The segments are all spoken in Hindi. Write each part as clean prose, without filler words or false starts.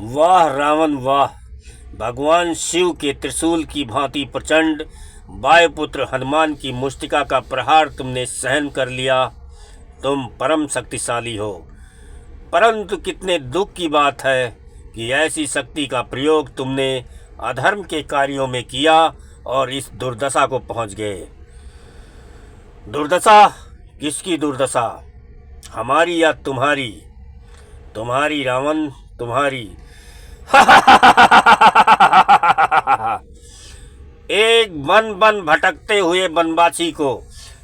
वाह रावण वाह। भगवान शिव के त्रिशूल की भांति प्रचंड वायुपुत्र हनुमान की मुष्टिका का प्रहार तुमने सहन कर लिया। तुम परम शक्तिशाली हो, परंतु कितने दुख की बात है कि ऐसी शक्ति का प्रयोग तुमने अधर्म के कार्यों में किया और इस दुर्दशा को पहुंच गए। दुर्दशा? किसकी दुर्दशा? हमारी या तुम्हारी? तुम्हारी रावण, तुम्हारी। एक वन वन भटकते हुए वनवासी को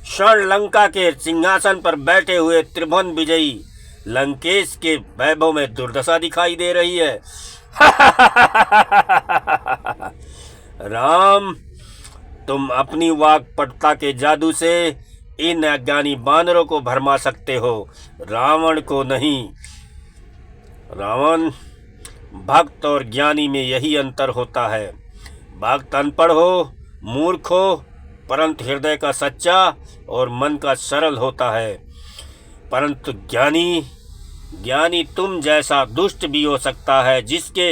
स्वर्ण लंका के सिंहासन पर बैठे हुए त्रिभुवन विजयी लंकेश के वैभव में दुर्दशा दिखाई दे रही है। राम, तुम अपनी वाक्पटुता के जादू से इन अज्ञानी बानरों को भरमा सकते हो, रावण को नहीं। रावण, भक्त और ज्ञानी में यही अंतर होता है। भक्त अनपढ़ हो, मूर्ख हो, परंतु हृदय का सच्चा और मन का सरल होता है। परंतु ज्ञानी तुम जैसा दुष्ट भी हो सकता है। जिसके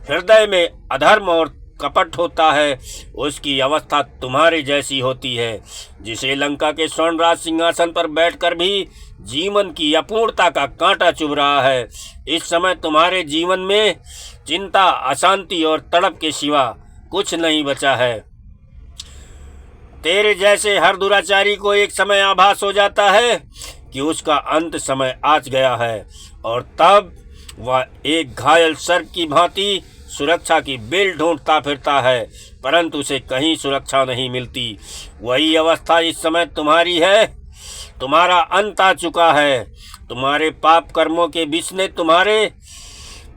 हृदय में अधर्म और कपट होता है, उसकी अवस्था तुम्हारे जैसी होती है। जिसे लंका के स्वर्णराज सिंहासन पर बैठकर भी जीवन की अपूर्णता का कांटा चुभ रहा है। इस समय तुम्हारे जीवन में चिंता, अशांति और तड़प के सिवा कुछ नहीं बचा है। तेरे जैसे हर दुराचारी को एक समय आभास हो जाता है कि उसका अंत समय आ गया है, और तब वह एक घायल सर्प की भांति सुरक्षा की बेल ढूंढता फिरता है, परंतु उसे कहीं सुरक्षा नहीं मिलती। वही अवस्था इस समय तुम्हारी है। तुम्हारा अंत आ चुका है। तुम्हारे पाप कर्मों के विष ने तुम्हारे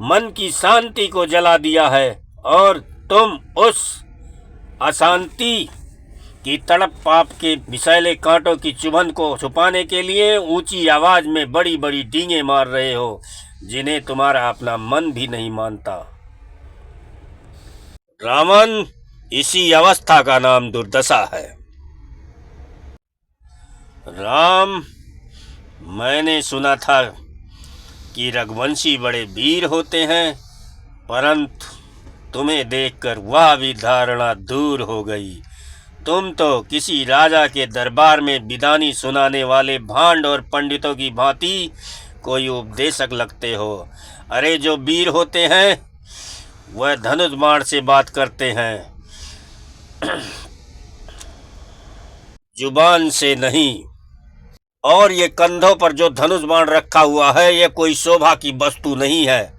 मन की शांति को जला दिया है, और तुम उस अशांति की तड़प, पाप के विषैले कांटों की चुभन को छुपाने के लिए ऊंची आवाज में बड़ी बड़ी डींगे मार रहे हो, जिन्हें तुम्हारा अपना मन भी नहीं मानता। रावण, इसी अवस्था का नाम दुर्दशा है। राम, मैंने सुना था कि रघुवंशी बड़े वीर होते हैं, परंतु तुम्हें देखकर वह भी धारणा दूर हो गई। तुम तो किसी राजा के दरबार में विदानी सुनाने वाले भांड और पंडितों की भांति कोई उपदेशक लगते हो। अरे, जो वीर होते हैं वह धनुष बाण से बात करते हैं, जुबान से नहीं। और ये कंधों पर जो धनुष बाण रखा हुआ है, यह कोई शोभा की वस्तु नहीं है।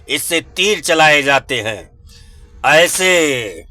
इससे तीर चलाए जाते हैं। ऐसे